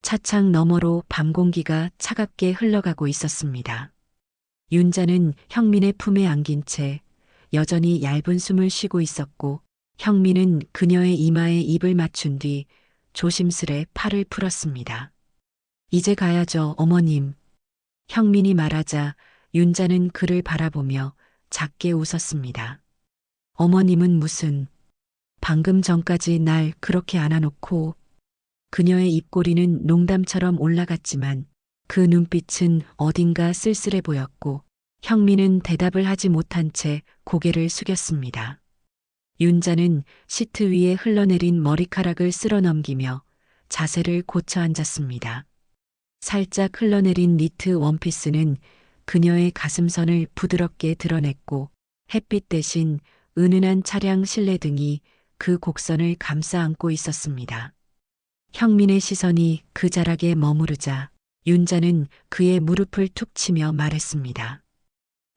차창 너머로 밤 공기가 차갑게 흘러가고 있었습니다. 윤자는 형민의 품에 안긴 채 여전히 얇은 숨을 쉬고 있었고 형민은 그녀의 이마에 입을 맞춘 뒤 조심스레 팔을 풀었습니다. 이제 가야죠, 어머님. 형민이 말하자 윤자는 그를 바라보며 작게 웃었습니다. 어머님은 무슨, 방금 전까지 날 그렇게 안아놓고. 그녀의 입꼬리는 농담처럼 올라갔지만 그 눈빛은 어딘가 쓸쓸해 보였고 형민은 대답을 하지 못한 채 고개를 숙였습니다. 윤자는 시트 위에 흘러내린 머리카락을 쓸어 넘기며 자세를 고쳐 앉았습니다. 살짝 흘러내린 니트 원피스는 그녀의 가슴선을 부드럽게 드러냈고 햇빛 대신 은은한 차량 실내등이 그 곡선을 감싸 안고 있었습니다. 형민의 시선이 그 자락에 머무르자 윤자는 그의 무릎을 툭 치며 말했습니다.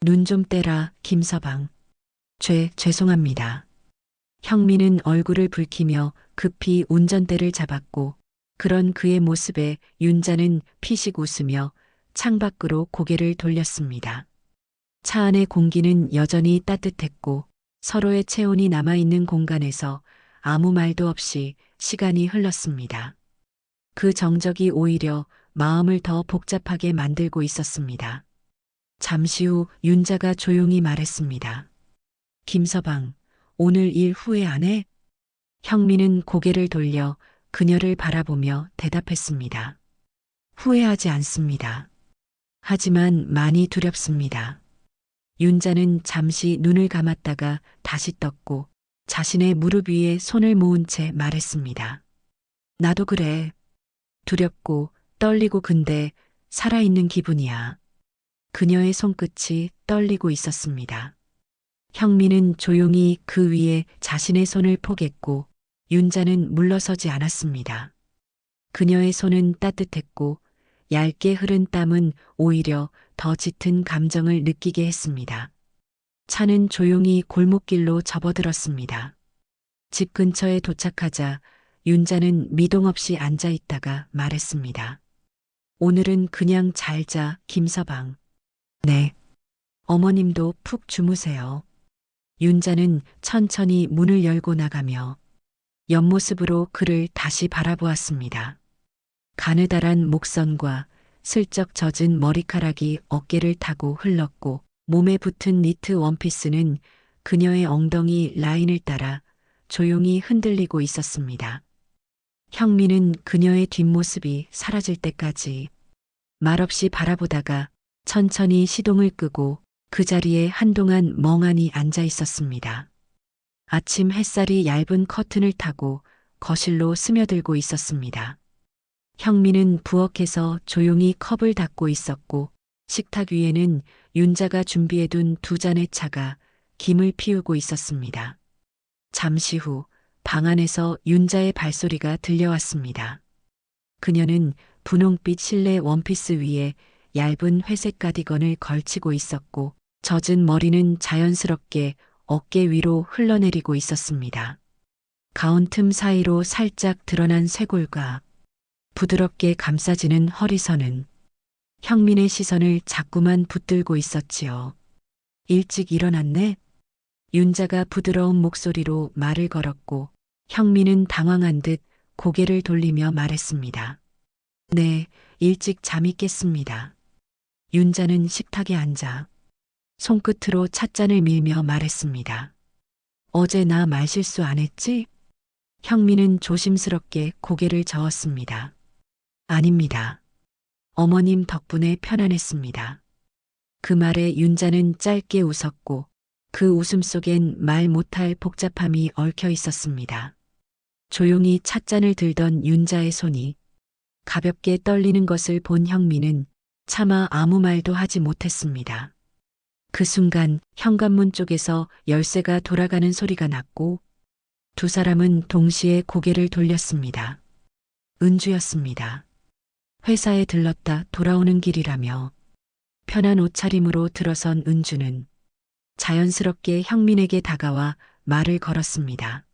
눈 좀 떼라, 김서방. 죄송합니다. 형민은 얼굴을 붉히며 급히 운전대를 잡았고 그런 그의 모습에 윤자는 피식 웃으며 창밖으로 고개를 돌렸습니다. 차 안의 공기는 여전히 따뜻했고 서로의 체온이 남아있는 공간에서 아무 말도 없이 시간이 흘렀습니다. 그 정적이 오히려 마음을 더 복잡하게 만들고 있었습니다. 잠시 후 윤자가 조용히 말했습니다. 김서방, 오늘 일 후회 안 해? 형민은 고개를 돌려 그녀를 바라보며 대답했습니다. 후회하지 않습니다. 하지만 많이 두렵습니다. 윤자는 잠시 눈을 감았다가 다시 떴고 자신의 무릎 위에 손을 모은 채 말했습니다. 나도 그래. 두렵고 떨리고 근데 살아있는 기분이야. 그녀의 손끝이 떨리고 있었습니다. 형민은 조용히 그 위에 자신의 손을 포겠고 윤자는 물러서지 않았습니다. 그녀의 손은 따뜻했고 얇게 흐른 땀은 오히려 더 짙은 감정을 느끼게 했습니다. 차는 조용히 골목길로 접어들었습니다. 집 근처에 도착하자 윤자는 미동 없이 앉아 있다가 말했습니다. 오늘은 그냥 잘 자, 김서방. 네. 어머님도 푹 주무세요. 윤자는 천천히 문을 열고 나가며 옆모습으로 그를 다시 바라보았습니다. 가느다란 목선과 슬쩍 젖은 머리카락이 어깨를 타고 흘렀고 몸에 붙은 니트 원피스는 그녀의 엉덩이 라인을 따라 조용히 흔들리고 있었습니다. 형민은 그녀의 뒷모습이 사라질 때까지 말없이 바라보다가 천천히 시동을 끄고 그 자리에 한동안 멍하니 앉아 있었습니다. 아침 햇살이 얇은 커튼을 타고 거실로 스며들고 있었습니다. 형민은 부엌에서 조용히 컵을 닦고 있었고 식탁 위에는 윤자가 준비해둔 두 잔의 차가 김을 피우고 있었습니다. 잠시 후 방 안에서 윤자의 발소리가 들려왔습니다. 그녀는 분홍빛 실내 원피스 위에 얇은 회색 가디건을 걸치고 있었고 젖은 머리는 자연스럽게 어깨 위로 흘러내리고 있었습니다. 가운 틈 사이로 살짝 드러난 쇄골과 부드럽게 감싸지는 허리선은 형민의 시선을 자꾸만 붙들고 있었지요. 일찍 일어났네? 윤자가 부드러운 목소리로 말을 걸었고 형민은 당황한 듯 고개를 돌리며 말했습니다. 네, 일찍 잠이 깼습니다. 윤자는 식탁에 앉아 손끝으로 찻잔을 밀며 말했습니다. 어제 나 말실수 안 했지? 형민은 조심스럽게 고개를 저었습니다. 아닙니다. 어머님 덕분에 편안했습니다. 그 말에 윤자는 짧게 웃었고 그 웃음 속엔 말 못할 복잡함이 얽혀 있었습니다. 조용히 찻잔을 들던 윤자의 손이 가볍게 떨리는 것을 본 형민은 차마 아무 말도 하지 못했습니다. 그 순간 현관문 쪽에서 열쇠가 돌아가는 소리가 났고 두 사람은 동시에 고개를 돌렸습니다. 은주였습니다. 회사에 들렀다 돌아오는 길이라며 편한 옷차림으로 들어선 은주는 자연스럽게 형민에게 다가와 말을 걸었습니다.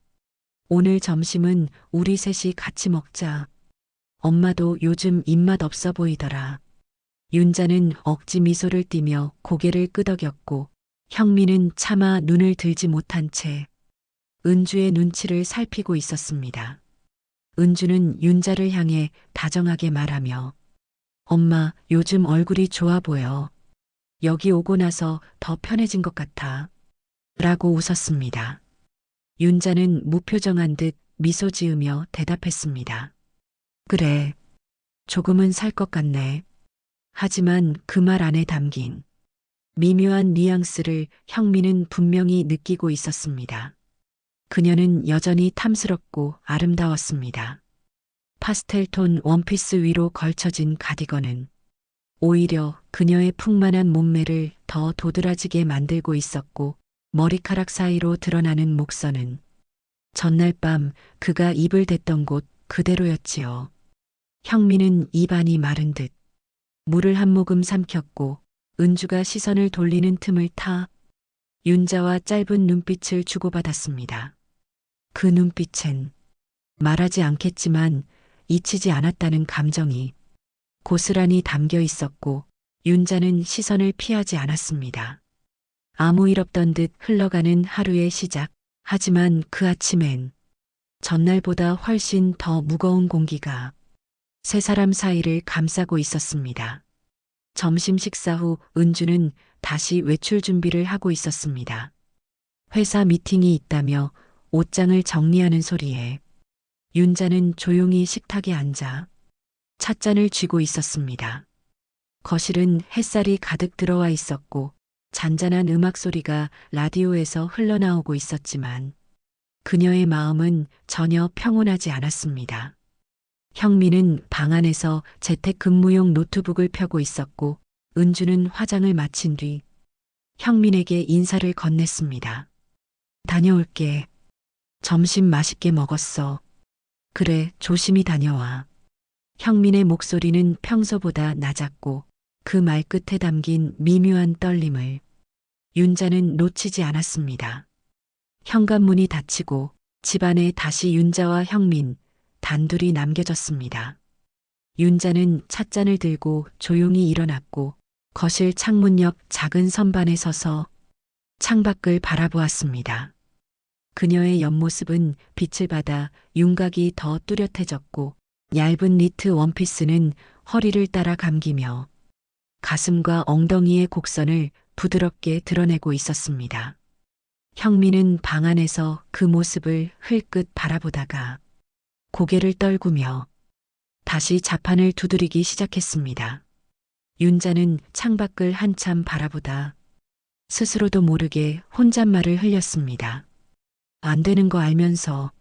오늘 점심은 우리 셋이 같이 먹자. 엄마도 요즘 입맛 없어 보이더라. 윤자는 억지 미소를 띠며 고개를 끄덕였고 형민은 차마 눈을 들지 못한 채 은주의 눈치를 살피고 있었습니다. 은주는 윤자를 향해 다정하게 말하며 엄마, 요즘 얼굴이 좋아 보여. 여기 오고 나서 더 편해진 것 같아. 라고 웃었습니다. 윤자는 무표정한 듯 미소 지으며 대답했습니다. 그래, 조금은 살 것 같네. 하지만 그 말 안에 담긴 미묘한 뉘앙스를 형민은 분명히 느끼고 있었습니다. 그녀는 여전히 탐스럽고 아름다웠습니다. 파스텔톤 원피스 위로 걸쳐진 가디건은 오히려 그녀의 풍만한 몸매를 더 도드라지게 만들고 있었고 머리카락 사이로 드러나는 목선은 전날 밤 그가 입을 댔던 곳 그대로였지요. 형민은 입안이 마른 듯 물을 한 모금 삼켰고 은주가 시선을 돌리는 틈을 타 윤자와 짧은 눈빛을 주고받았습니다. 그 눈빛엔 말하지 않겠지만 잊히지 않았다는 감정이 고스란히 담겨 있었고 윤자는 시선을 피하지 않았습니다. 아무 일 없던 듯 흘러가는 하루의 시작. 하지만 그 아침엔 전날보다 훨씬 더 무거운 공기가 세 사람 사이를 감싸고 있었습니다. 점심 식사 후 은주는 다시 외출 준비를 하고 있었습니다. 회사 미팅이 있다며 옷장을 정리하는 소리에 윤자는 조용히 식탁에 앉아 찻잔을 쥐고 있었습니다. 거실은 햇살이 가득 들어와 있었고 잔잔한 음악 소리가 라디오에서 흘러나오고 있었지만 그녀의 마음은 전혀 평온하지 않았습니다. 형민은 방 안에서 재택근무용 노트북을 펴고 있었고 은주는 화장을 마친 뒤 형민에게 인사를 건넸습니다. 다녀올게. 점심 맛있게 먹었어. 그래, 조심히 다녀와. 형민의 목소리는 평소보다 낮았고 그 말끝에 담긴 미묘한 떨림을 윤자는 놓치지 않았습니다. 현관문이 닫히고 집안에 다시 윤자와 형민 단둘이 남겨졌습니다. 윤자는 찻잔을 들고 조용히 일어났고 거실 창문 옆 작은 선반에 서서 창밖을 바라보았습니다. 그녀의 옆모습은 빛을 받아 윤곽이 더 뚜렷해졌고 얇은 니트 원피스는 허리를 따라 감기며 가슴과 엉덩이의 곡선을 부드럽게 드러내고 있었습니다. 형민은 방 안에서 그 모습을 흘끗 바라보다가 고개를 떨구며 다시 자판을 두드리기 시작했습니다. 윤자는 창밖을 한참 바라보다 스스로도 모르게 혼잣말을 흘렸습니다. 안 되는 거 알면서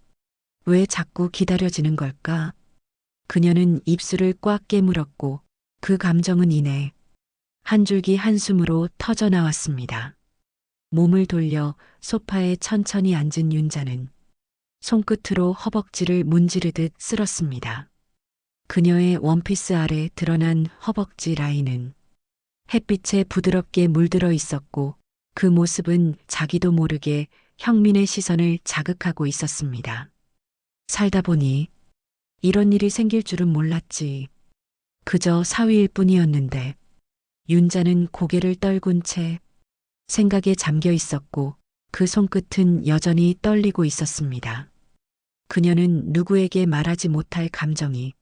왜 자꾸 기다려지는 걸까? 그녀는 입술을 꽉 깨물었고 그 감정은 이내 한 줄기 한숨으로 터져 나왔습니다. 몸을 돌려 소파에 천천히 앉은 윤자는 손끝으로 허벅지를 문지르듯 쓸었습니다. 그녀의 원피스 아래 드러난 허벅지 라인은 햇빛에 부드럽게 물들어 있었고 그 모습은 자기도 모르게 형민의 시선을 자극하고 있었습니다. 살다 보니 이런 일이 생길 줄은 몰랐지. 그저 사위일 뿐이었는데 윤자는 고개를 떨군 채 생각에 잠겨 있었고 그 손끝은 여전히 떨리고 있었습니다. 그녀는 누구에게 말하지 못할 감정이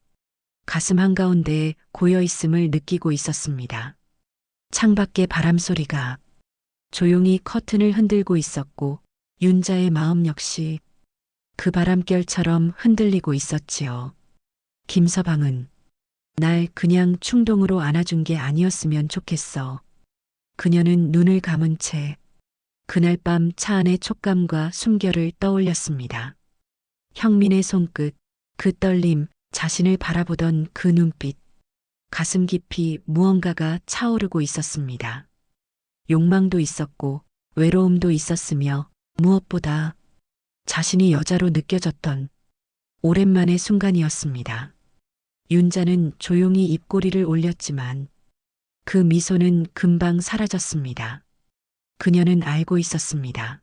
가슴 한가운데에 고여 있음을 느끼고 있었습니다. 창밖의 바람 소리가 조용히 커튼을 흔들고 있었고 윤자의 마음 역시 그 바람결처럼 흔들리고 있었지요. 김서방은 날 그냥 충동으로 안아준 게 아니었으면 좋겠어. 그녀는 눈을 감은 채 그날 밤 차 안의 촉감과 숨결을 떠올렸습니다. 형민의 손끝, 그 떨림, 자신을 바라보던 그 눈빛, 가슴 깊이 무언가가 차오르고 있었습니다. 욕망도 있었고 외로움도 있었으며 무엇보다 자신이 여자로 느껴졌던 오랜만의 순간이었습니다. 윤자는 조용히 입꼬리를 올렸지만 그 미소는 금방 사라졌습니다. 그녀는 알고 있었습니다.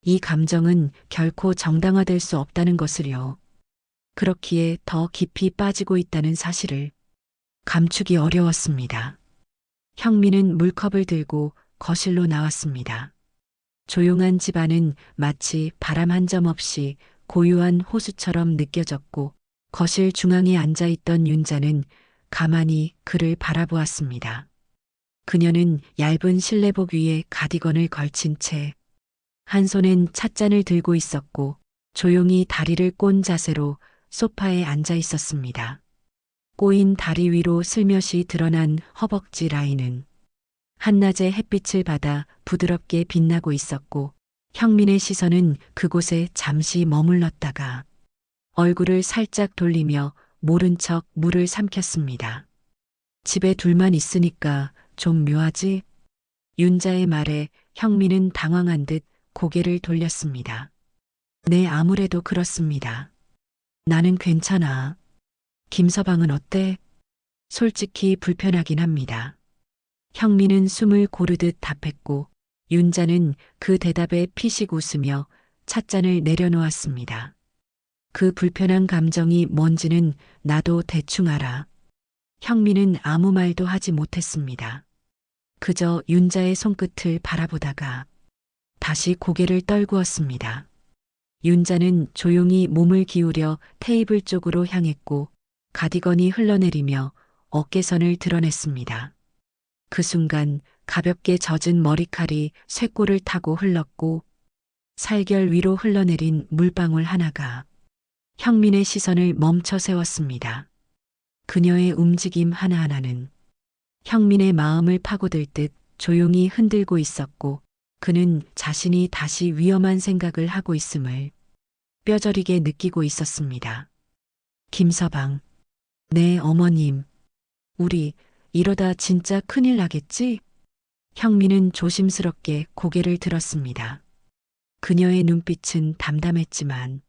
이 감정은 결코 정당화될 수 없다는 것을요. 그렇기에 더 깊이 빠지고 있다는 사실을 감추기 어려웠습니다. 형민은 물컵을 들고 거실로 나왔습니다. 조용한 집안은 마치 바람 한 점 없이 고요한 호수처럼 느껴졌고 거실 중앙에 앉아 있던 윤자는 가만히 그를 바라보았습니다. 그녀는 얇은 실내복 위에 가디건을 걸친 채 한 손엔 찻잔을 들고 있었고 조용히 다리를 꼰 자세로 소파에 앉아 있었습니다. 꼬인 다리 위로 슬며시 드러난 허벅지 라인은 한낮의 햇빛을 받아 부드럽게 빛나고 있었고 형민의 시선은 그곳에 잠시 머물렀다가 얼굴을 살짝 돌리며 모른 척 물을 삼켰습니다. 집에 둘만 있으니까 좀 묘하지? 윤자의 말에 형민은 당황한 듯 고개를 돌렸습니다. 네, 아무래도 그렇습니다. 나는 괜찮아. 김서방은 어때? 솔직히 불편하긴 합니다. 형민은 숨을 고르듯 답했고 윤자는 그 대답에 피식 웃으며 찻잔을 내려놓았습니다. 그 불편한 감정이 뭔지는 나도 대충 알아. 형민은 아무 말도 하지 못했습니다. 그저 윤자의 손끝을 바라보다가 다시 고개를 떨구었습니다. 윤자는 조용히 몸을 기울여 테이블 쪽으로 향했고 가디건이 흘러내리며 어깨선을 드러냈습니다. 그 순간 가볍게 젖은 머리칼이 쇳골을 타고 흘렀고 살결 위로 흘러내린 물방울 하나가 형민의 시선을 멈춰 세웠습니다. 그녀의 움직임 하나하나는 형민의 마음을 파고들 듯 조용히 흔들고 있었고 그는 자신이 다시 위험한 생각을 하고 있음을 뼈저리게 느끼고 있었습니다. 김서방, 네 어머님, 우리 이러다 진짜 큰일 나겠지? 형민은 조심스럽게 고개를 들었습니다. 그녀의 눈빛은 담담했지만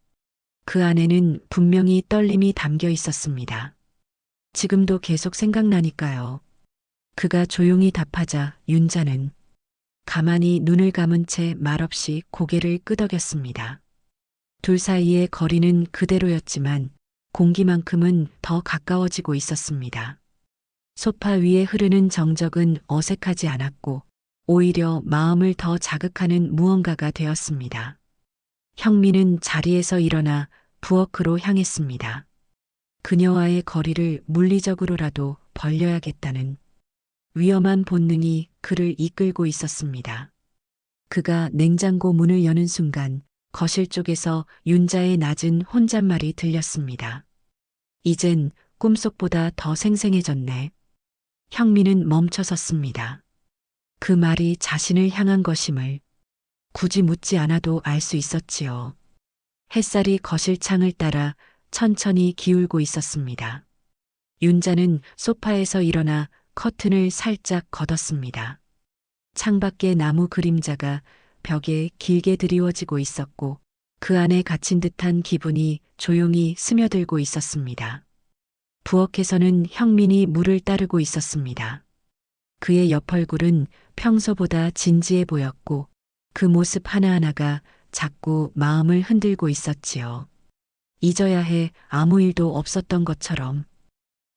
그 안에는 분명히 떨림이 담겨 있었습니다. 지금도 계속 생각나니까요. 그가 조용히 답하자 윤자는 가만히 눈을 감은 채 말없이 고개를 끄덕였습니다. 둘 사이의 거리는 그대로였지만 공기만큼은 더 가까워지고 있었습니다. 소파 위에 흐르는 정적은 어색하지 않았고 오히려 마음을 더 자극하는 무언가가 되었습니다. 형민은 자리에서 일어나 부엌으로 향했습니다. 그녀와의 거리를 물리적으로라도 벌려야겠다는 위험한 본능이 그를 이끌고 있었습니다. 그가 냉장고 문을 여는 순간 거실 쪽에서 윤자의 낮은 혼잣말이 들렸습니다. 이젠 꿈속보다 더 생생해졌네. 형민은 멈춰섰습니다. 그 말이 자신을 향한 것임을 굳이 묻지 않아도 알 수 있었지요. 햇살이 거실 창을 따라 천천히 기울고 있었습니다. 윤자는 소파에서 일어나 커튼을 살짝 걷었습니다. 창밖의 나무 그림자가 벽에 길게 드리워지고 있었고 그 안에 갇힌 듯한 기분이 조용히 스며들고 있었습니다. 부엌에서는 형민이 물을 따르고 있었습니다. 그의 옆 얼굴은 평소보다 진지해 보였고 그 모습 하나하나가 자꾸 마음을 흔들고 있었지요. 잊어야 해 아무 일도 없었던 것처럼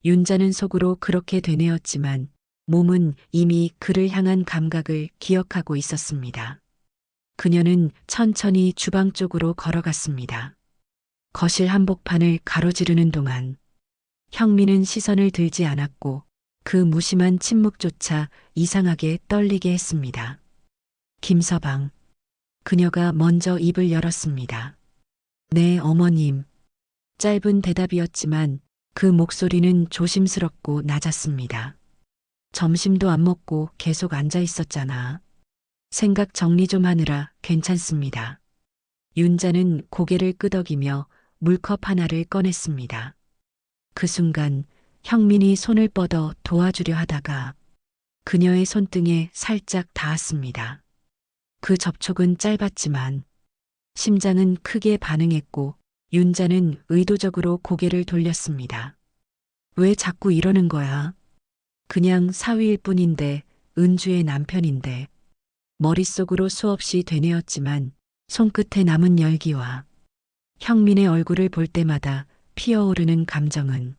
윤자는 속으로 그렇게 되뇌었지만 몸은 이미 그를 향한 감각을 기억하고 있었습니다. 그녀는 천천히 주방 쪽으로 걸어갔습니다. 거실 한복판을 가로지르는 동안 형민은 시선을 들지 않았고 그 무심한 침묵조차 이상하게 떨리게 했습니다. 김서방. 그녀가 먼저 입을 열었습니다. 네, 어머님. 짧은 대답이었지만 그 목소리는 조심스럽고 낮았습니다. 점심도 안 먹고 계속 앉아 있었잖아. 생각 정리 좀 하느라 괜찮습니다. 윤자는 고개를 끄덕이며 물컵 하나를 꺼냈습니다. 그 순간 형민이 손을 뻗어 도와주려 하다가 그녀의 손등에 살짝 닿았습니다. 그 접촉은 짧았지만 심장은 크게 반응했고 윤자는 의도적으로 고개를 돌렸습니다. 왜 자꾸 이러는 거야? 그냥 사위일 뿐인데, 은주의 남편인데. 머릿속으로 수없이 되뇌었지만 손끝에 남은 열기와 형민의 얼굴을 볼 때마다 피어오르는 감정은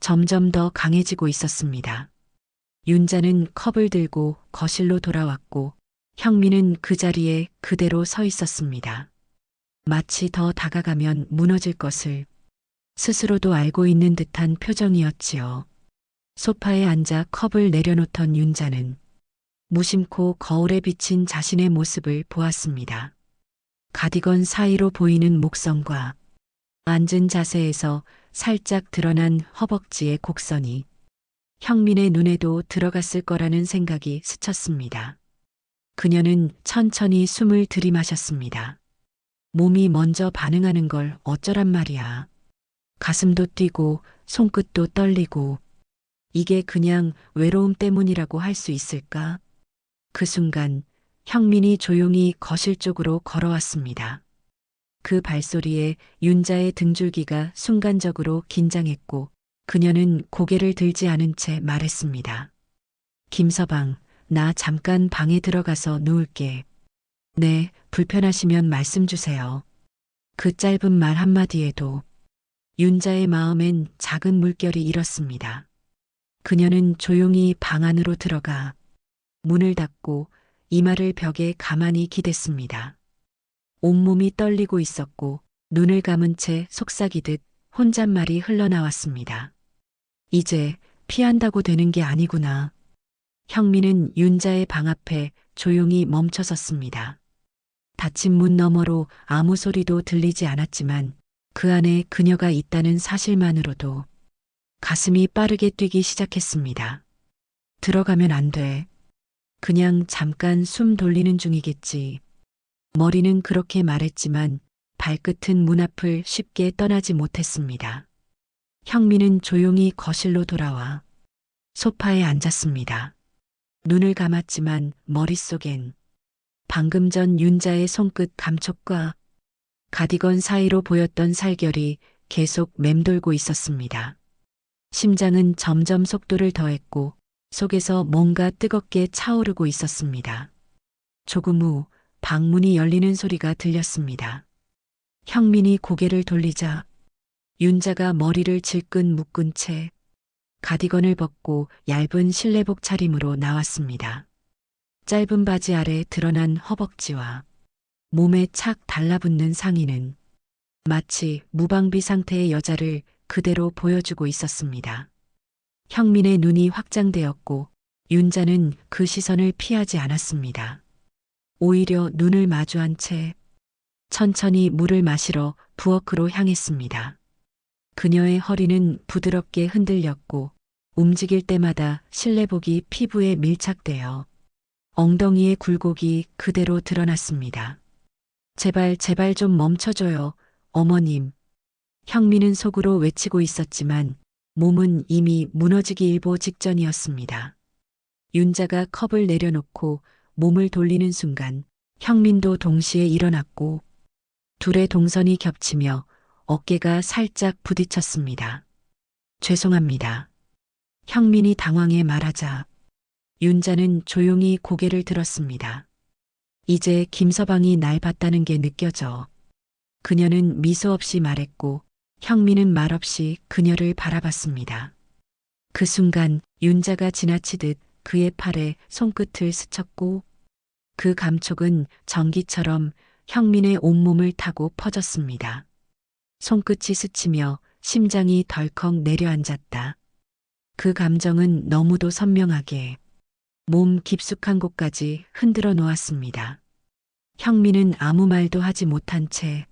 점점 더 강해지고 있었습니다. 윤자는 컵을 들고 거실로 돌아왔고 형민은 그 자리에 그대로 서 있었습니다. 마치 더 다가가면 무너질 것을 스스로도 알고 있는 듯한 표정이었지요. 소파에 앉아 컵을 내려놓던 윤자는 무심코 거울에 비친 자신의 모습을 보았습니다. 가디건 사이로 보이는 목선과 앉은 자세에서 살짝 드러난 허벅지의 곡선이 형민의 눈에도 들어갔을 거라는 생각이 스쳤습니다. 그녀는 천천히 숨을 들이마셨습니다. 몸이 먼저 반응하는 걸 어쩌란 말이야. 가슴도 뛰고 손끝도 떨리고 이게 그냥 외로움 때문이라고 할 수 있을까? 그 순간 형민이 조용히 거실 쪽으로 걸어왔습니다. 그 발소리에 윤자의 등줄기가 순간적으로 긴장했고 그녀는 고개를 들지 않은 채 말했습니다. 김서방, 나 잠깐 방에 들어가서 누울게. 네, 불편하시면 말씀 주세요. 그 짧은 말 한마디에도 윤자의 마음엔 작은 물결이 일었습니다. 그녀는 조용히 방 안으로 들어가 문을 닫고 이마를 벽에 가만히 기댔습니다. 온몸이 떨리고 있었고 눈을 감은 채 속삭이듯 혼잣말이 흘러나왔습니다. 이제 피한다고 되는 게 아니구나. 형민은 윤자의 방 앞에 조용히 멈춰섰습니다. 닫힌 문 너머로 아무 소리도 들리지 않았지만 그 안에 그녀가 있다는 사실만으로도 가슴이 빠르게 뛰기 시작했습니다. 들어가면 안 돼. 그냥 잠깐 숨 돌리는 중이겠지. 머리는 그렇게 말했지만 발끝은 문 앞을 쉽게 떠나지 못했습니다. 형민은 조용히 거실로 돌아와 소파에 앉았습니다. 눈을 감았지만 머릿속엔 방금 전 윤자의 손끝 감촉과 가디건 사이로 보였던 살결이 계속 맴돌고 있었습니다. 심장은 점점 속도를 더했고 속에서 뭔가 뜨겁게 차오르고 있었습니다. 조금 후 방문이 열리는 소리가 들렸습니다. 형민이 고개를 돌리자 윤자가 머리를 질끈 묶은 채 가디건을 벗고 얇은 실내복 차림으로 나왔습니다. 짧은 바지 아래 드러난 허벅지와 몸에 착 달라붙는 상의는 마치 무방비 상태의 여자를 그대로 보여주고 있었습니다. 형민의 눈이 확장되었고 윤자는 그 시선을 피하지 않았습니다. 오히려 눈을 마주한 채 천천히 물을 마시러 부엌으로 향했습니다. 그녀의 허리는 부드럽게 흔들렸고 움직일 때마다 실내복이 피부에 밀착되어 엉덩이의 굴곡이 그대로 드러났습니다. 제발 제발 좀 멈춰줘요, 어머님. 형민은 속으로 외치고 있었지만 몸은 이미 무너지기 일보 직전이었습니다. 윤자가 컵을 내려놓고 몸을 돌리는 순간 형민도 동시에 일어났고 둘의 동선이 겹치며 어깨가 살짝 부딪혔습니다. 죄송합니다. 형민이 당황해 말하자 윤자는 조용히 고개를 들었습니다. 이제 김서방이 날 봤다는 게 느껴져. 그녀는 미소 없이 말했고 형민은 말없이 그녀를 바라봤습니다. 그 순간 윤자가 지나치듯 그의 팔에 손끝을 스쳤고 그 감촉은 전기처럼 형민의 온몸을 타고 퍼졌습니다. 손끝이 스치며 심장이 덜컥 내려앉았다. 그 감정은 너무도 선명하게 몸 깊숙한 곳까지 흔들어 놓았습니다. 형민은 아무 말도 하지 못한 채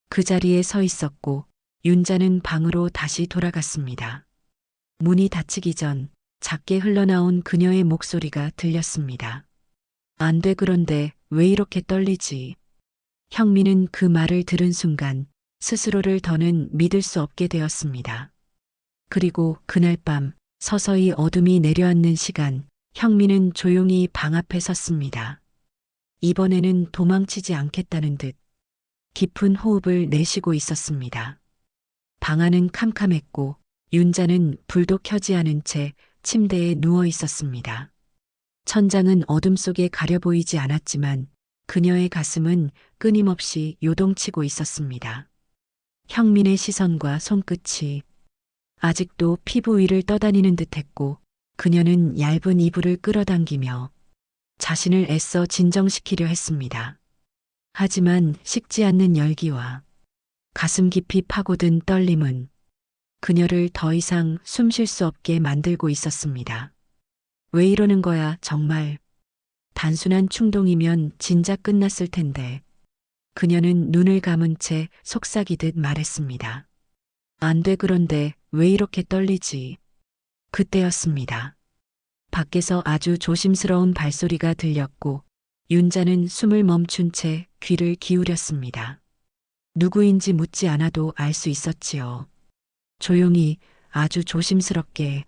그 자리에 서 있었고 윤자는 방으로 다시 돌아갔습니다. 문이 닫히기 전 작게 흘러나온 그녀의 목소리가 들렸습니다. 안 돼, 그런데 왜 이렇게 떨리지? 형민은 그 말을 들은 순간 스스로를 더는 믿을 수 없게 되었습니다. 그리고 그날 밤 서서히 어둠이 내려앉는 시간 형민은 조용히 방 앞에 섰습니다. 이번에는 도망치지 않겠다는 듯 깊은 호흡을 내쉬고 있었습니다. 방 안은 캄캄했고 윤자는 불도 켜지 않은 채 침대에 누워 있었습니다. 천장은 어둠 속에 가려 보이지 않았지만 그녀의 가슴은 끊임없이 요동치고 있었습니다. 형민의 시선과 손끝이 아직도 피부 위를 떠다니는 듯했고 그녀는 얇은 이불을 끌어당기며 자신을 애써 진정시키려 했습니다. 하지만 식지 않는 열기와 가슴 깊이 파고든 떨림은 그녀를 더 이상 숨 쉴 수 없게 만들고 있었습니다. 왜 이러는 거야, 정말. 단순한 충동이면 진작 끝났을 텐데. 그녀는 눈을 감은 채 속삭이듯 말했습니다. 안 돼, 그런데 왜 이렇게 떨리지? 그때였습니다. 밖에서 아주 조심스러운 발소리가 들렸고 윤자는 숨을 멈춘 채 귀를 기울였습니다. 누구인지 묻지 않아도 알 수 있었지요. 조용히 아주 조심스럽게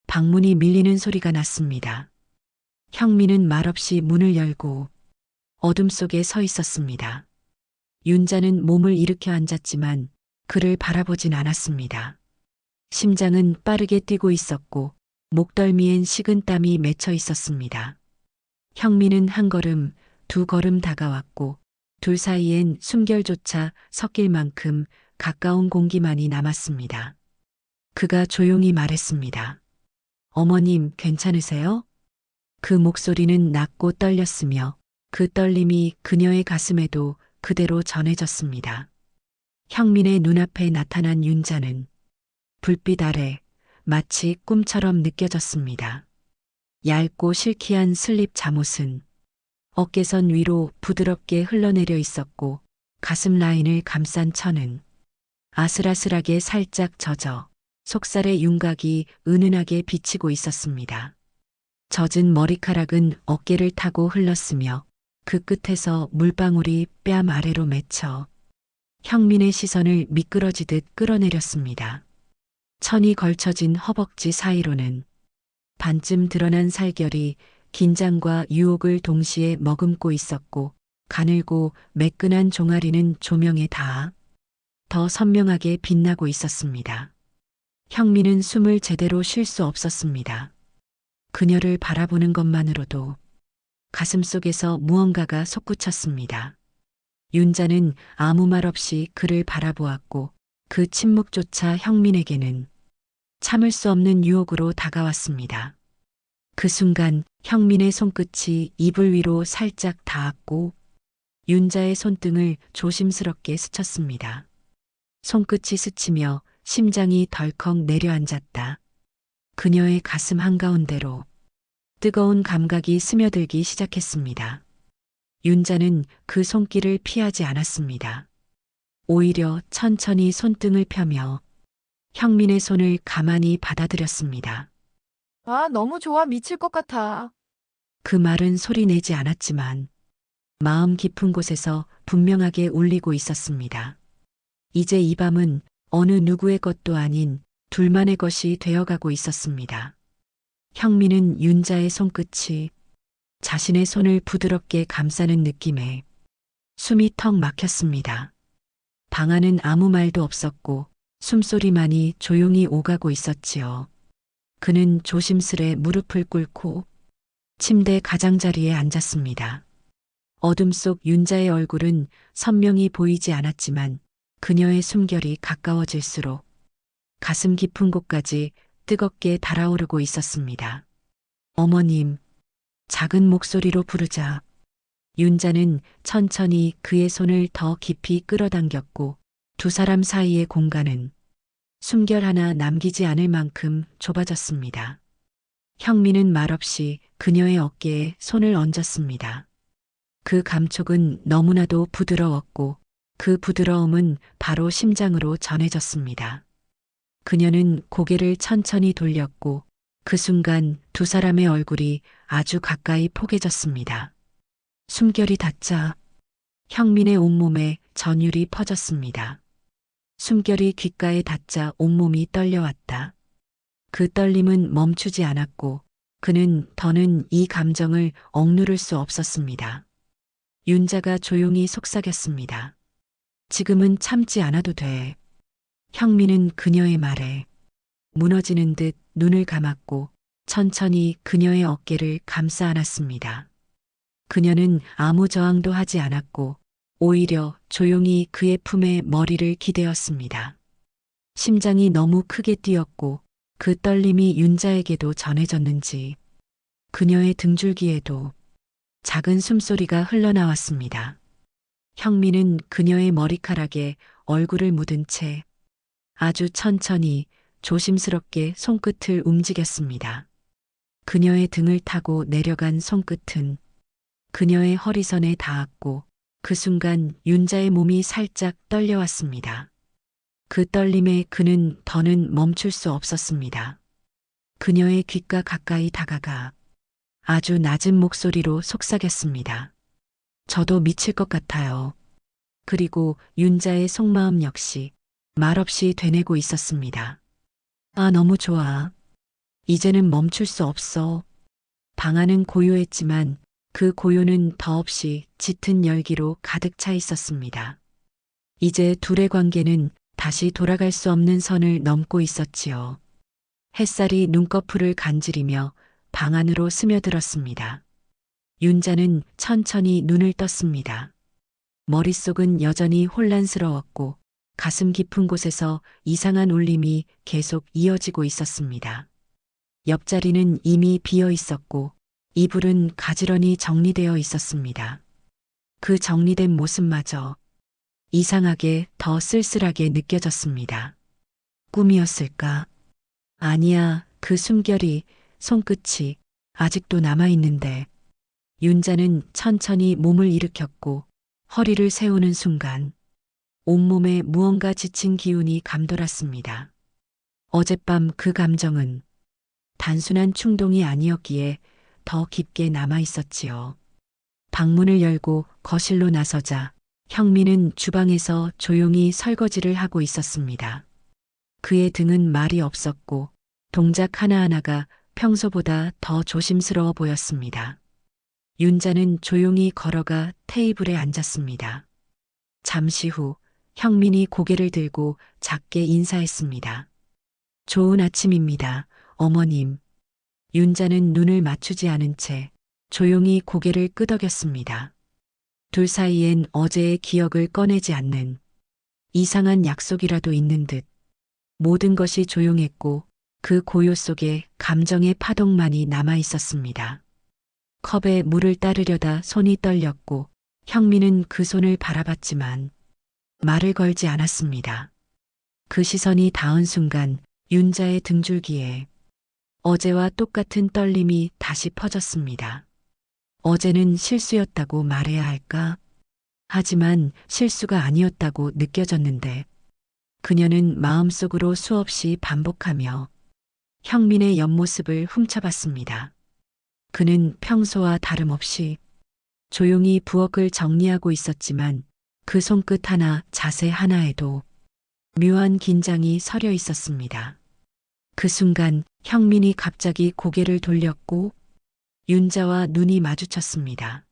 방문이 밀리는 소리가 났습니다. 형민은 말없이 문을 열고 어둠 속에 서 있었습니다. 윤자는 몸을 일으켜 앉았지만 그를 바라보진 않았습니다. 심장은 빠르게 뛰고 있었고 목덜미엔 식은땀이 맺혀 있었습니다. 형민은 한 걸음, 두 걸음 다가왔고 둘 사이엔 숨결조차 섞일 만큼 가까운 공기만이 남았습니다. 그가 조용히 말했습니다. 어머님, 괜찮으세요? 그 목소리는 낮고 떨렸으며 그 떨림이 그녀의 가슴에도 그대로 전해졌습니다. 형민의 눈앞에 나타난 윤자는 불빛 아래 마치 꿈처럼 느껴졌습니다. 얇고 실키한 슬립 잠옷은 어깨선 위로 부드럽게 흘러내려 있었고 가슴 라인을 감싼 천은 아슬아슬하게 살짝 젖어 속살의 윤곽이 은은하게 비치고 있었습니다. 젖은 머리카락은 어깨를 타고 흘렀으며 그 끝에서 물방울이 뺨 아래로 맺혀 형민의 시선을 미끄러지듯 끌어내렸습니다. 천이 걸쳐진 허벅지 사이로는 반쯤 드러난 살결이 긴장과 유혹을 동시에 머금고 있었고 가늘고 매끈한 종아리는 조명에 닿아 더 선명하게 빛나고 있었습니다. 형민은 숨을 제대로 쉴 수 없었습니다. 그녀를 바라보는 것만으로도 가슴속에서 무언가가 솟구쳤습니다. 윤자는 아무 말 없이 그를 바라보았고 그 침묵조차 형민에게는 참을 수 없는 유혹으로 다가왔습니다. 그 순간 형민의 손끝이 이불 위로 살짝 닿았고 윤자의 손등을 조심스럽게 스쳤습니다. 손끝이 스치며 심장이 덜컥 내려앉았다. 그녀의 가슴 한가운데로 뜨거운 감각이 스며들기 시작했습니다. 윤자는 그 손길을 피하지 않았습니다. 오히려 천천히 손등을 펴며 형민의 손을 가만히 받아들였습니다. 아, 너무 좋아. 미칠 것 같아. 그 말은 소리 내지 않았지만 마음 깊은 곳에서 분명하게 울리고 있었습니다. 이제 이 밤은 어느 누구의 것도 아닌 둘만의 것이 되어가고 있었습니다. 형민은 윤자의 손끝이 자신의 손을 부드럽게 감싸는 느낌에 숨이 턱 막혔습니다. 방 안은 아무 말도 없었고 숨소리만이 조용히 오가고 있었지요. 그는 조심스레 무릎을 꿇고 침대 가장자리에 앉았습니다. 어둠 속 윤자의 얼굴은 선명히 보이지 않았지만 그녀의 숨결이 가까워질수록 가슴 깊은 곳까지 뜨겁게 달아오르고 있었습니다. 어머님, 작은 목소리로 부르자 윤자는 천천히 그의 손을 더 깊이 끌어당겼고 두 사람 사이의 공간은 숨결 하나 남기지 않을 만큼 좁아졌습니다. 형민은 말없이 그녀의 어깨에 손을 얹었습니다. 그 감촉은 너무나도 부드러웠고 그 부드러움은 바로 심장으로 전해졌습니다. 그녀는 고개를 천천히 돌렸고 그 순간 두 사람의 얼굴이 아주 가까이 포개졌습니다. 숨결이 닿자 형민의 온몸에 전율이 퍼졌습니다. 숨결이 귓가에 닿자 온몸이 떨려왔다. 그 떨림은 멈추지 않았고 그는 더는 이 감정을 억누를 수 없었습니다. 윤자가 조용히 속삭였습니다. 지금은 참지 않아도 돼. 형민은 그녀의 말에 무너지는 듯 눈을 감았고 천천히 그녀의 어깨를 감싸 안았습니다. 그녀는 아무 저항도 하지 않았고 오히려 조용히 그의 품에 머리를 기대었습니다. 심장이 너무 크게 뛰었고 그 떨림이 윤자에게도 전해졌는지 그녀의 등줄기에도 작은 숨소리가 흘러나왔습니다. 형민은 그녀의 머리카락에 얼굴을 묻은 채 아주 천천히 조심스럽게 손끝을 움직였습니다. 그녀의 등을 타고 내려간 손끝은 그녀의 허리선에 닿았고 그 순간 윤자의 몸이 살짝 떨려왔습니다. 그 떨림에 그는 더는 멈출 수 없었습니다. 그녀의 귓가 가까이 다가가 아주 낮은 목소리로 속삭였습니다. 저도 미칠 것 같아요. 그리고 윤자의 속마음 역시 말없이 되뇌고 있었습니다. 아, 너무 좋아. 이제는 멈출 수 없어. 방 안은 고요했지만 그 고요는 더없이 짙은 열기로 가득 차 있었습니다. 이제 둘의 관계는 다시 돌아갈 수 없는 선을 넘고 있었지요. 햇살이 눈꺼풀을 간지리며 방 안으로 스며들었습니다. 윤자는 천천히 눈을 떴습니다. 머릿속은 여전히 혼란스러웠고 가슴 깊은 곳에서 이상한 울림이 계속 이어지고 있었습니다. 옆자리는 이미 비어 있었고 이불은 가지런히 정리되어 있었습니다. 그 정리된 모습마저 이상하게 더 쓸쓸하게 느껴졌습니다. 꿈이었을까? 아니야, 그 숨결이, 손끝이 아직도 남아있는데. 윤자는 천천히 몸을 일으켰고 허리를 세우는 순간 온몸에 무언가 지친 기운이 감돌았습니다. 어젯밤 그 감정은 단순한 충동이 아니었기에 더 깊게 남아있었지요. 방문을 열고 거실로 나서자 형민은 주방에서 조용히 설거지를 하고 있었습니다. 그의 등은 말이 없었고 동작 하나하나가 평소보다 더 조심스러워 보였습니다. 윤자는 조용히 걸어가 테이블에 앉았습니다. 잠시 후 형민이 고개를 들고 작게 인사했습니다. 좋은 아침입니다, 어머님. 윤자는 눈을 맞추지 않은 채 조용히 고개를 끄덕였습니다. 둘 사이엔 어제의 기억을 꺼내지 않는 이상한 약속이라도 있는 듯 모든 것이 조용했고 그 고요 속에 감정의 파동만이 남아 있었습니다. 컵에 물을 따르려다 손이 떨렸고 형민은 그 손을 바라봤지만 말을 걸지 않았습니다. 그 시선이 닿은 순간 윤자의 등줄기에 어제와 똑같은 떨림이 다시 퍼졌습니다. 어제는 실수였다고 말해야 할까? 하지만 실수가 아니었다고 느껴졌는데 그녀는 마음속으로 수없이 반복하며 형민의 옆모습을 훔쳐봤습니다. 그는 평소와 다름없이 조용히 부엌을 정리하고 있었지만 그 손끝 하나, 자세 하나에도 묘한 긴장이 서려 있었습니다. 그 순간 형민이 갑자기 고개를 돌렸고 윤자와 눈이 마주쳤습니다.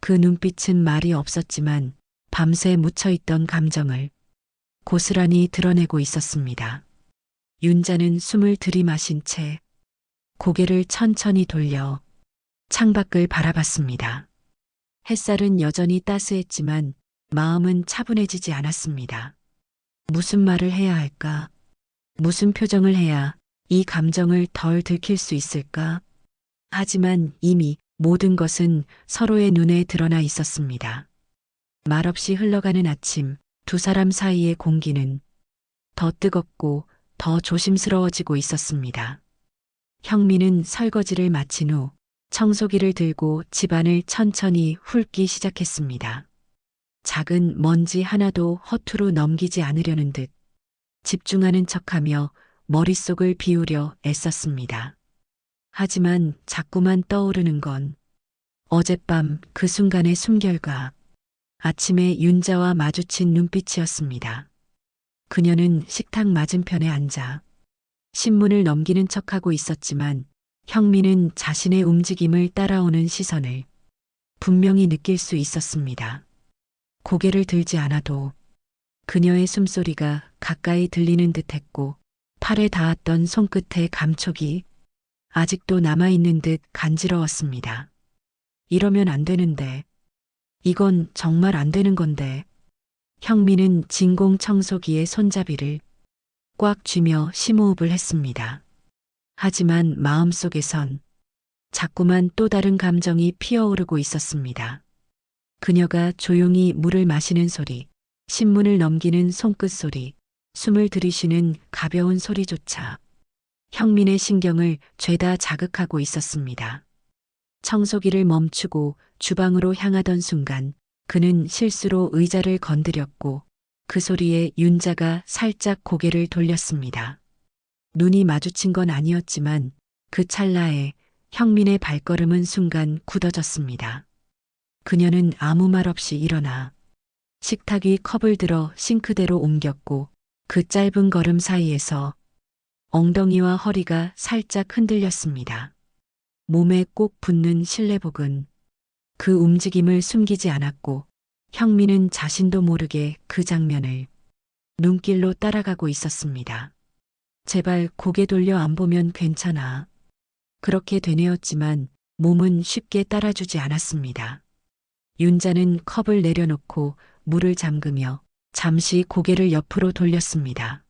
그 눈빛은 말이 없었지만 밤새 묻혀있던 감정을 고스란히 드러내고 있었습니다. 윤자는 숨을 들이마신 채 고개를 천천히 돌려 창밖을 바라봤습니다. 햇살은 여전히 따스했지만 마음은 차분해지지 않았습니다. 무슨 말을 해야 할까? 무슨 표정을 해야 이 감정을 덜 들킬 수 있을까? 하지만 이미 모든 것은 서로의 눈에 드러나 있었습니다. 말없이 흘러가는 아침, 두 사람 사이의 공기는 더 뜨겁고 더 조심스러워지고 있었습니다. 형민은 설거지를 마친 후 청소기를 들고 집안을 천천히 훑기 시작했습니다. 작은 먼지 하나도 허투루 넘기지 않으려는 듯 집중하는 척하며 머릿속을 비우려 애썼습니다. 하지만 자꾸만 떠오르는 건 어젯밤 그 순간의 숨결과 아침에 윤자와 마주친 눈빛이었습니다. 그녀는 식탁 맞은편에 앉아 신문을 넘기는 척하고 있었지만 형민은 자신의 움직임을 따라오는 시선을 분명히 느낄 수 있었습니다. 고개를 들지 않아도 그녀의 숨소리가 가까이 들리는 듯했고 팔에 닿았던 손끝의 감촉이 아직도 남아있는 듯 간지러웠습니다. 이러면 안 되는데 이건 정말 안 되는 건데. 형민은 진공 청소기의 손잡이를 꽉 쥐며 심호흡을 했습니다. 하지만 마음속에선 자꾸만 또 다른 감정이 피어오르고 있었습니다. 그녀가 조용히 물을 마시는 소리, 신문을 넘기는 손끝 소리, 숨을 들이쉬는 가벼운 소리조차 형민의 신경을 죄다 자극하고 있었습니다. 청소기를 멈추고 주방으로 향하던 순간 그는 실수로 의자를 건드렸고 그 소리에 윤자가 살짝 고개를 돌렸습니다. 눈이 마주친 건 아니었지만 그 찰나에 형민의 발걸음은 순간 굳어졌습니다. 그녀는 아무 말 없이 일어나 식탁 위 컵을 들어 싱크대로 옮겼고 그 짧은 걸음 사이에서 엉덩이와 허리가 살짝 흔들렸습니다. 몸에 꼭 붙는 실내복은 그 움직임을 숨기지 않았고 형민은 자신도 모르게 그 장면을 눈길로 따라가고 있었습니다. 제발 고개 돌려 안 보면 괜찮아. 그렇게 되뇌었지만 몸은 쉽게 따라주지 않았습니다. 윤자는 컵을 내려놓고 물을 잠그며 잠시 고개를 옆으로 돌렸습니다.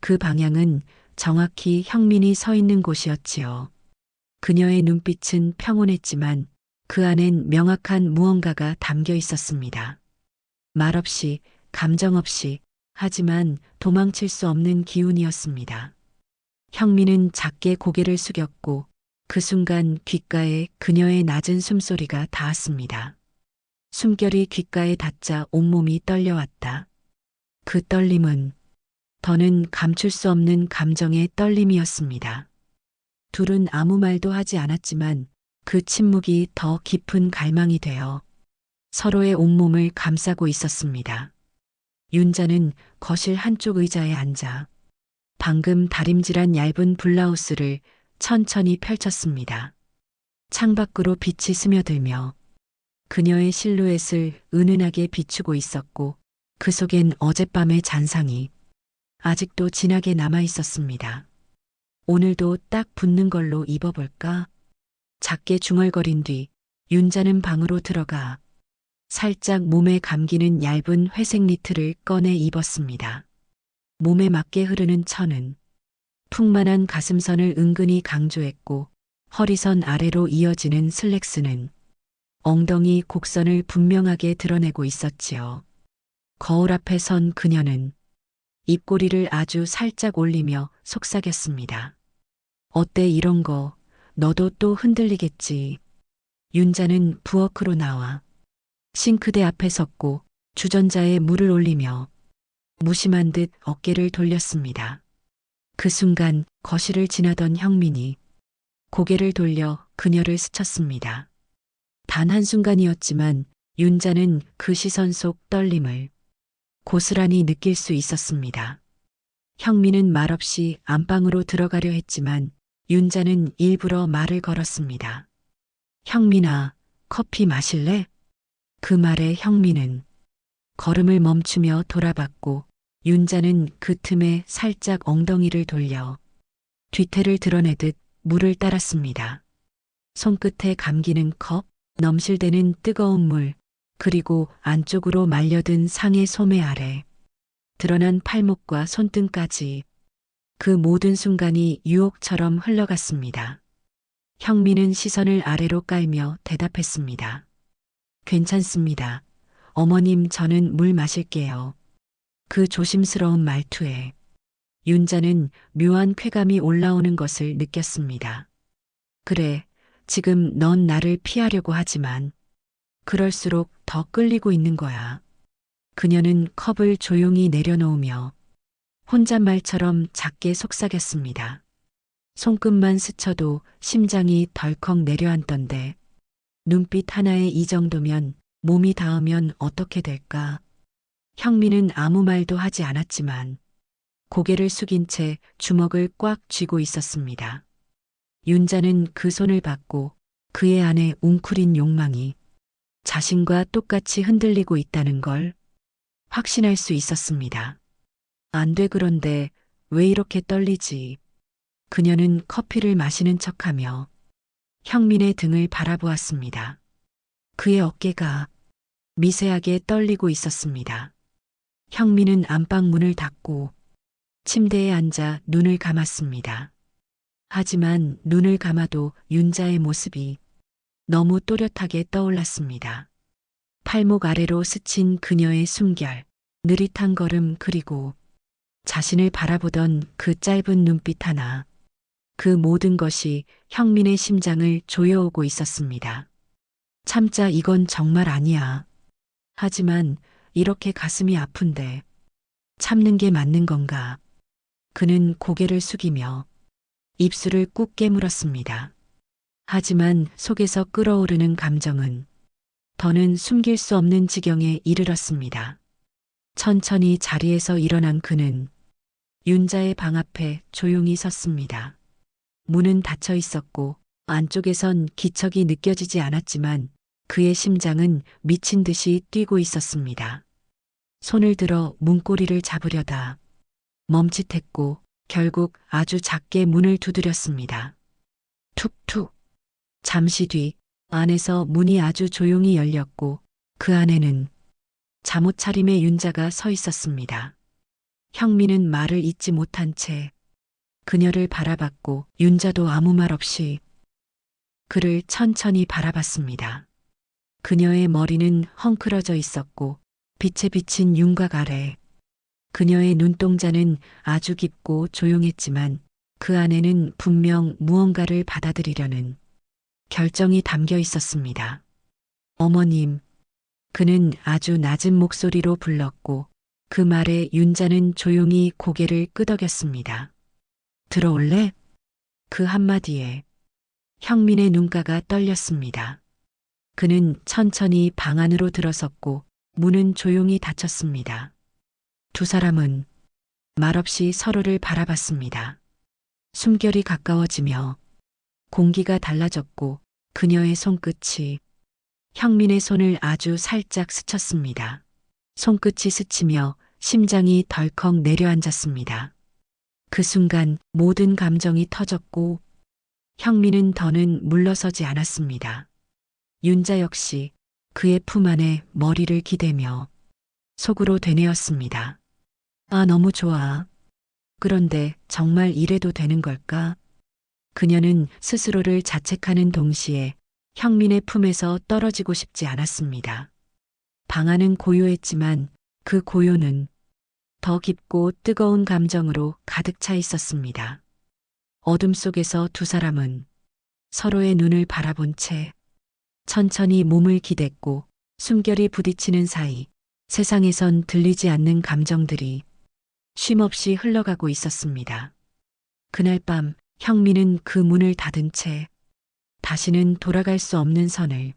그 방향은 정확히 형민이 서 있는 곳이었지요. 그녀의 눈빛은 평온했지만 그 안엔 명확한 무언가가 담겨 있었습니다. 말없이, 감정 없이, 하지만 도망칠 수 없는 기운이었습니다. 형민은 작게 고개를 숙였고 그 순간 귓가에 그녀의 낮은 숨소리가 닿았습니다. 숨결이 귓가에 닿자 온몸이 떨려왔다. 그 떨림은 더는 감출 수 없는 감정의 떨림이었습니다. 둘은 아무 말도 하지 않았지만 그 침묵이 더 깊은 갈망이 되어 서로의 온몸을 감싸고 있었습니다. 윤자는 거실 한쪽 의자에 앉아 방금 다림질한 얇은 블라우스를 천천히 펼쳤습니다. 창밖으로 빛이 스며들며 그녀의 실루엣을 은은하게 비추고 있었고 그 속엔 어젯밤의 잔상이 아직도 진하게 남아 있었습니다. 오늘도 딱 붙는 걸로 입어볼까? 작게 중얼거린 뒤 윤자는 방으로 들어가 살짝 몸에 감기는 얇은 회색 니트를 꺼내 입었습니다. 몸에 맞게 흐르는 천은 풍만한 가슴선을 은근히 강조했고 허리선 아래로 이어지는 슬랙스는 엉덩이 곡선을 분명하게 드러내고 있었지요. 거울 앞에 선 그녀는 입꼬리를 아주 살짝 올리며 속삭였습니다. 어때 이런 거 너도 또 흔들리겠지. 윤자는 부엌으로 나와 싱크대 앞에 섰고 주전자에 물을 올리며 무심한 듯 어깨를 돌렸습니다. 그 순간 거실을 지나던 형민이 고개를 돌려 그녀를 스쳤습니다. 단 한순간이었지만 윤자는 그 시선 속 떨림을 고스란히 느낄 수 있었습니다. 형민은 말없이 안방으로 들어가려 했지만 윤자는 일부러 말을 걸었습니다. 형민아, 커피 마실래? 그 말에 형민은 걸음을 멈추며 돌아봤고 윤자는 그 틈에 살짝 엉덩이를 돌려 뒤태를 드러내듯 물을 따랐습니다. 손끝에 감기는 컵, 넘실대는 뜨거운 물, 그리고 안쪽으로 말려든 상의 소매 아래 드러난 팔목과 손등까지 그 모든 순간이 유혹처럼 흘러갔습니다. 형민은 시선을 아래로 깔며 대답했습니다. 괜찮습니다. 어머님 저는 물 마실게요. 그 조심스러운 말투에 윤자는 묘한 쾌감이 올라오는 것을 느꼈습니다. 그래, 지금 넌 나를 피하려고 하지만 그럴수록 더 끌리고 있는 거야. 그녀는 컵을 조용히 내려놓으며 혼잣말처럼 작게 속삭였습니다. 손끝만 스쳐도 심장이 덜컥 내려앉던데 눈빛 하나에 이 정도면 몸이 닿으면 어떻게 될까? 형민은 아무 말도 하지 않았지만 고개를 숙인 채 주먹을 꽉 쥐고 있었습니다. 윤자는 그 손을 받고 그의 안에 웅크린 욕망이 자신과 똑같이 흔들리고 있다는 걸 확신할 수 있었습니다. 안 돼 그런데 왜 이렇게 떨리지? 그녀는 커피를 마시는 척하며 형민의 등을 바라보았습니다. 그의 어깨가 미세하게 떨리고 있었습니다. 형민은 안방 문을 닫고 침대에 앉아 눈을 감았습니다. 하지만 눈을 감아도 윤자의 모습이 너무 또렷하게 떠올랐습니다. 팔목 아래로 스친 그녀의 숨결, 느릿한 걸음 그리고 자신을 바라보던 그 짧은 눈빛 하나. 그 모든 것이 형민의 심장을 조여오고 있었습니다. 참자, 이건 정말 아니야. 하지만 이렇게 가슴이 아픈데 참는 게 맞는 건가? 그는 고개를 숙이며 입술을 꾹 깨물었습니다. 하지만 속에서 끓어오르는 감정은 더는 숨길 수 없는 지경에 이르렀습니다. 천천히 자리에서 일어난 그는 윤자의 방 앞에 조용히 섰습니다. 문은 닫혀 있었고 안쪽에선 기척이 느껴지지 않았지만 그의 심장은 미친 듯이 뛰고 있었습니다. 손을 들어 문고리를 잡으려다 멈칫했고 결국 아주 작게 문을 두드렸습니다. 툭툭. 잠시 뒤 안에서 문이 아주 조용히 열렸고 그 안에는 잠옷 차림의 윤자가 서 있었습니다. 형민은 말을 잇지 못한 채 그녀를 바라봤고 윤자도 아무 말 없이 그를 천천히 바라봤습니다. 그녀의 머리는 헝클어져 있었고 빛에 비친 윤곽 아래 그녀의 눈동자는 아주 깊고 조용했지만 그 안에는 분명 무언가를 받아들이려는 결정이 담겨 있었습니다. 어머님, 그는 아주 낮은 목소리로 불렀고 그 말에 윤자는 조용히 고개를 끄덕였습니다. 들어올래? 그 한마디에 형민의 눈가가 떨렸습니다. 그는 천천히 방 안으로 들어섰고 문은 조용히 닫혔습니다. 두 사람은 말없이 서로를 바라봤습니다. 숨결이 가까워지며 공기가 달라졌고 그녀의 손끝이 형민의 손을 아주 살짝 스쳤습니다. 손끝이 스치며 심장이 덜컥 내려앉았습니다. 그 순간 모든 감정이 터졌고 형민은 더는 물러서지 않았습니다. 윤자 역시 그의 품 안에 머리를 기대며 속으로 되뇌었습니다. 아, 너무 좋아. 그런데 정말 이래도 되는 걸까? 그녀는 스스로를 자책하는 동시에 형민의 품에서 떨어지고 싶지 않았습니다. 방 안은 고요했지만 그 고요는 더 깊고 뜨거운 감정으로 가득 차 있었습니다. 어둠 속에서 두 사람은 서로의 눈을 바라본 채 천천히 몸을 기댔고 숨결이 부딪히는 사이 세상에선 들리지 않는 감정들이 쉼없이 흘러가고 있었습니다. 그날 밤 형민은 그 문을 닫은 채 다시는 돌아갈 수 없는 선을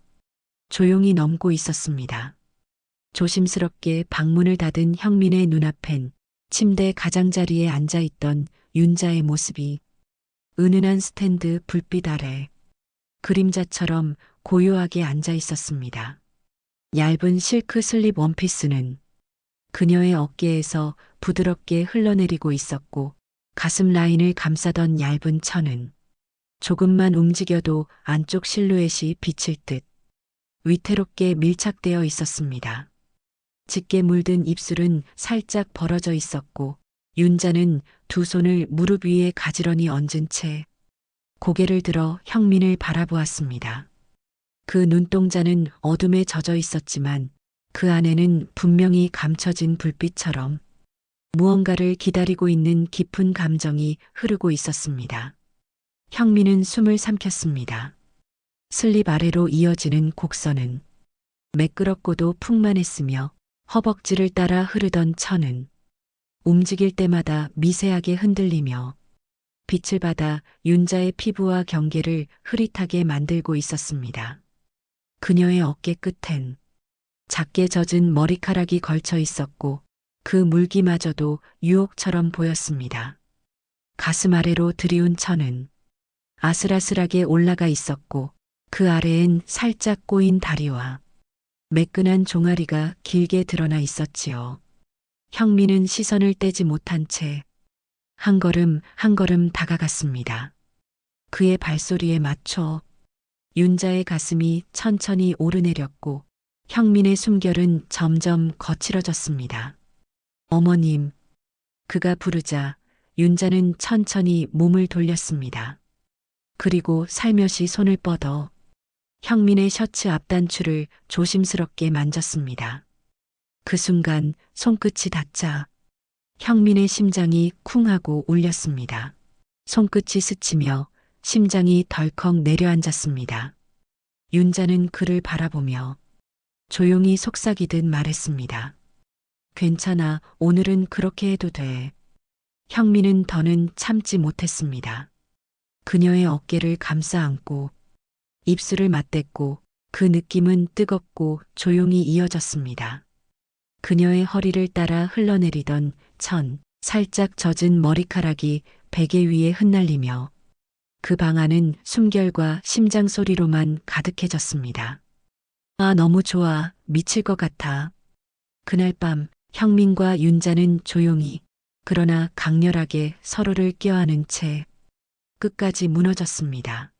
조용히 넘고 있었습니다. 조심스럽게 방문을 닫은 형민의 눈앞엔 침대 가장자리에 앉아있던 윤자의 모습이 은은한 스탠드 불빛 아래 그림자처럼 고요하게 앉아 있었습니다. 얇은 실크 슬립 원피스는 그녀의 어깨에서 부드럽게 흘러내리고 있었고 가슴 라인을 감싸던 얇은 천은 조금만 움직여도 안쪽 실루엣이 비칠 듯 위태롭게 밀착되어 있었습니다. 짙게 물든 입술은 살짝 벌어져 있었고 윤자는 두 손을 무릎 위에 가지런히 얹은 채 고개를 들어 형민을 바라보았습니다. 그 눈동자는 어둠에 젖어 있었지만 그 안에는 분명히 감춰진 불빛처럼 무언가를 기다리고 있는 깊은 감정이 흐르고 있었습니다. 형민은 숨을 삼켰습니다. 슬립 아래로 이어지는 곡선은 매끄럽고도 풍만했으며 허벅지를 따라 흐르던 천은 움직일 때마다 미세하게 흔들리며 빛을 받아 윤자의 피부와 경계를 흐릿하게 만들고 있었습니다. 그녀의 어깨 끝엔 작게 젖은 머리카락이 걸쳐 있었고 그 물기마저도 유혹처럼 보였습니다. 가슴 아래로 들이운 천은 아슬아슬하게 올라가 있었고 그 아래엔 살짝 꼬인 다리와 매끈한 종아리가 길게 드러나 있었지요. 형민은 시선을 떼지 못한 채 한 걸음 한 걸음 다가갔습니다. 그의 발소리에 맞춰 윤자의 가슴이 천천히 오르내렸고 형민의 숨결은 점점 거칠어졌습니다. 어머님, 그가 부르자 윤자는 천천히 몸을 돌렸습니다. 그리고 살며시 손을 뻗어 형민의 셔츠 앞단추를 조심스럽게 만졌습니다. 그 순간 손끝이 닿자 형민의 심장이 쿵 하고 울렸습니다. 손끝이 스치며 심장이 덜컥 내려앉았습니다. 윤자는 그를 바라보며 조용히 속삭이듯 말했습니다. 괜찮아, 오늘은 그렇게 해도 돼. 형민은 더는 참지 못했습니다. 그녀의 어깨를 감싸 안고 입술을 맞댔고 그 느낌은 뜨겁고 조용히 이어졌습니다. 그녀의 허리를 따라 흘러내리던 살짝 젖은 머리카락이 베개 위에 흩날리며 그 방 안은 숨결과 심장 소리로만 가득해졌습니다. 아, 너무 좋아. 미칠 것 같아. 그날 밤 형민과 윤자는 조용히 그러나 강렬하게 서로를 껴안은 채 끝까지 무너졌습니다.